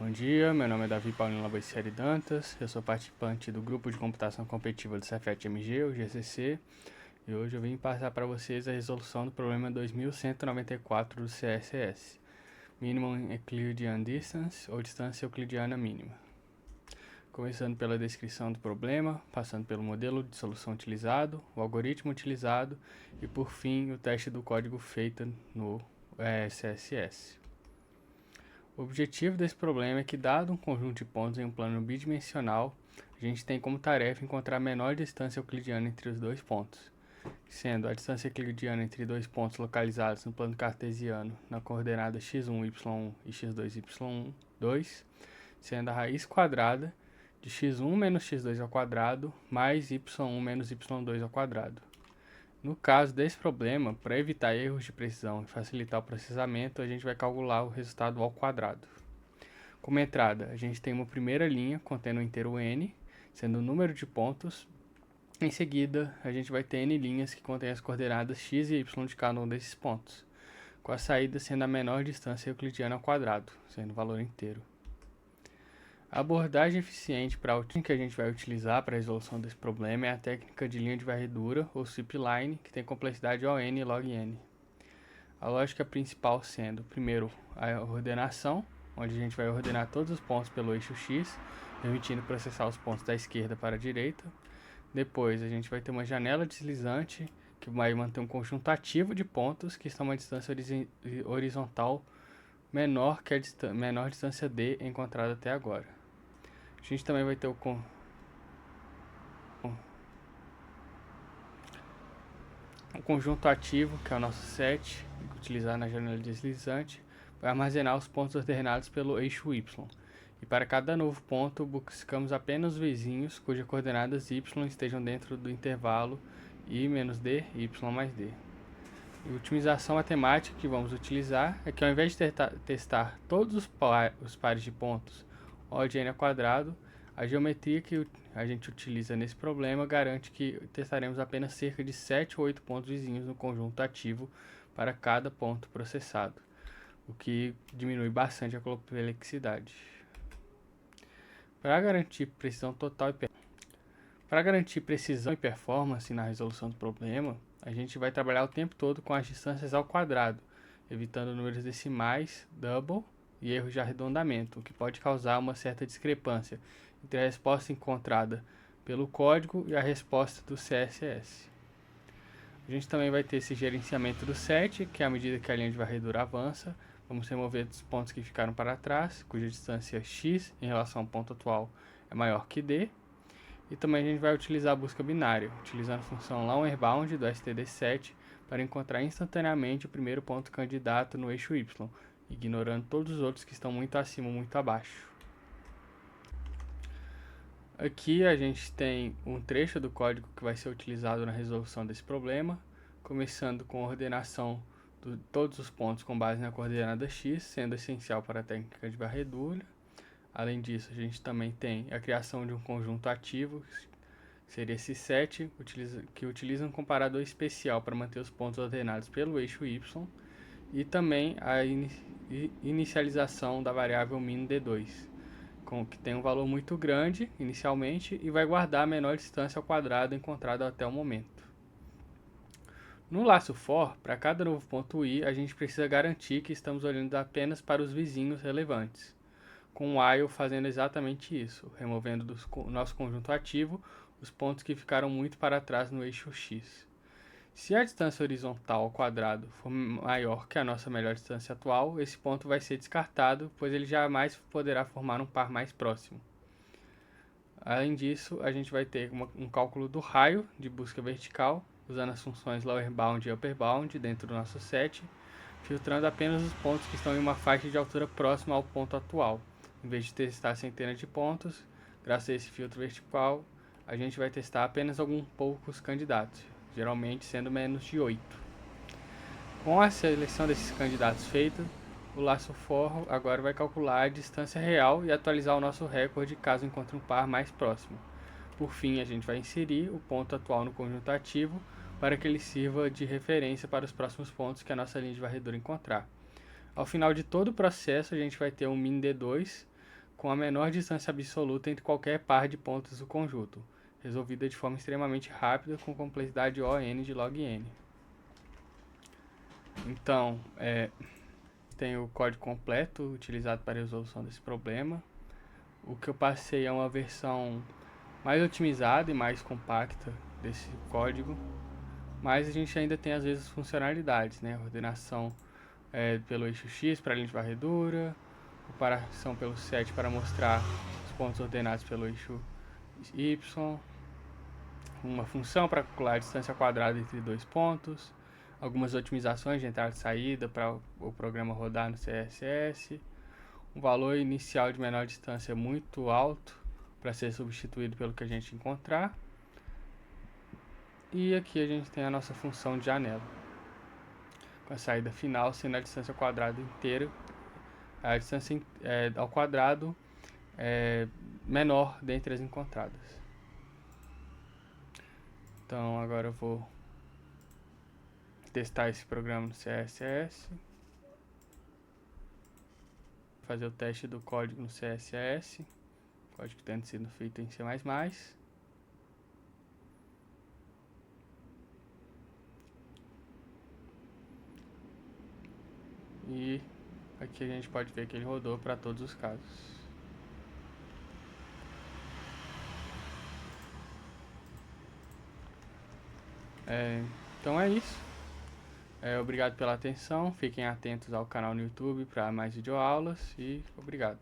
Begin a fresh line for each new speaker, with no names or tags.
Bom dia, meu nome é Davi Paulino Laboicieri Dantas, eu sou participante do Grupo de Computação Competitiva do Cefet-MG, o GCC, e hoje eu vim passar para vocês a resolução do problema 2194 do CSS, Minimum Euclidean Distance, ou distância euclidiana mínima. Começando pela descrição do problema, passando pelo modelo de solução utilizado, o algoritmo utilizado e, por fim, o teste do código feito no CSS. O objetivo desse problema é que, dado um conjunto de pontos em um plano bidimensional, a gente tem como tarefa encontrar a menor distância euclidiana entre os dois pontos, sendo a distância euclidiana entre dois pontos localizados no plano cartesiano na coordenada x1, y1 e x2, y2, sendo a raiz quadrada de x1 menos x2 ao quadrado mais y1 menos y2 ao quadrado. No caso desse problema, para evitar erros de precisão e facilitar o processamento, a gente vai calcular o resultado ao quadrado. Como entrada, a gente tem uma primeira linha contendo o inteiro n, sendo o número de pontos. Em seguida, a gente vai ter n linhas que contêm as coordenadas x e y de cada um desses pontos, com a saída sendo a menor distância euclidiana ao quadrado, sendo o valor inteiro. A abordagem eficiente para o que a gente vai utilizar para a resolução desse problema é a técnica de linha de varredura, ou stripline, que tem complexidade ON log n. A lógica principal sendo, primeiro, a ordenação, onde a gente vai ordenar todos os pontos pelo eixo x, permitindo processar os pontos da esquerda para a direita. Depois, a gente vai ter uma janela deslizante, que vai manter um conjunto ativo de pontos que estão a uma distância horizontal menor que a menor distância d encontrada até agora. A gente também vai ter o conjunto ativo, que é o nosso set, utilizado na janela deslizante, vai armazenar os pontos ordenados pelo eixo y. E para cada novo ponto, buscamos apenas vizinhos cujas coordenadas y estejam dentro do intervalo i menos d, y mais d. E a otimização matemática que vamos utilizar é que, ao invés de testar todos os pares de pontos O de n ao quadrado, a geometria que a gente utiliza nesse problema garante que testaremos apenas cerca de 7 ou 8 pontos vizinhos no conjunto ativo para cada ponto processado, o que diminui bastante a complexidade. Para garantir precisão e performance na resolução do problema, a gente vai trabalhar o tempo todo com as distâncias ao quadrado, evitando números decimais, double e erros de arredondamento, o que pode causar uma certa discrepância entre a resposta encontrada pelo código e a resposta do CSS. A gente também vai ter esse gerenciamento do set, que é à medida que a linha de varredura avança, vamos remover os pontos que ficaram para trás, cuja distância x em relação ao ponto atual é maior que d. E também a gente vai utilizar a busca binária, utilizando a função lowerBound do std7 para encontrar instantaneamente o primeiro ponto candidato no eixo y, ignorando todos os outros que estão muito acima ou muito abaixo. Aqui a gente tem um trecho do código que vai ser utilizado na resolução desse problema, começando com a ordenação de todos os pontos com base na coordenada x, sendo essencial para a técnica de varredura. Além disso, a gente também tem a criação de um conjunto ativo, que seria esse set, que utiliza um comparador especial para manter os pontos ordenados pelo eixo y, e também a inicialização da variável min d2, que tem um valor muito grande inicialmente e vai guardar a menor distância ao quadrado encontrada até o momento. No laço for, para cada novo ponto i, a gente precisa garantir que estamos olhando apenas para os vizinhos relevantes, com o while fazendo exatamente isso, removendo do nosso conjunto ativo os pontos que ficaram muito para trás no eixo x. Se a distância horizontal ao quadrado for maior que a nossa melhor distância atual, esse ponto vai ser descartado, pois ele jamais poderá formar um par mais próximo. Além disso, a gente vai ter um cálculo do raio de busca vertical, usando as funções lowerBound e upperBound dentro do nosso set, filtrando apenas os pontos que estão em uma faixa de altura próxima ao ponto atual. Em vez de testar centenas de pontos, graças a esse filtro vertical, a gente vai testar apenas alguns poucos candidatos, geralmente sendo menos de 8. Com a seleção desses candidatos feita, o laço for agora vai calcular a distância real e atualizar o nosso recorde caso encontre um par mais próximo. Por fim, a gente vai inserir o ponto atual no conjunto ativo para que ele sirva de referência para os próximos pontos que a nossa linha de varredura encontrar. Ao final de todo o processo, a gente vai ter um min d2 com a menor distância absoluta entre qualquer par de pontos do conjunto, resolvida de forma extremamente rápida com complexidade ON de log n. Então, tem o código completo utilizado para a resolução desse problema. O que eu passei é uma versão mais otimizada e mais compacta desse código, mas a gente ainda tem às vezes funcionalidades, né? Ordenação pelo eixo X para a linha de varredura, comparação pelo set para mostrar os pontos ordenados pelo eixo Y, uma função para calcular a distância quadrada entre dois pontos, algumas otimizações de entrada e saída para o programa rodar no CSS, um valor inicial de menor distância muito alto para ser substituído pelo que a gente encontrar. E aqui a gente tem a nossa função de janela, com a saída final sendo a distância quadrada inteira, a distância ao quadrado menor dentre as encontradas. Então agora eu vou testar esse programa no CSS, fazer o teste do código no CSS, código tendo sido feito em C++. E aqui a gente pode ver que ele rodou para todos os casos. Então é isso. Obrigado pela atenção. Fiquem atentos ao canal no YouTube para mais videoaulas e obrigado.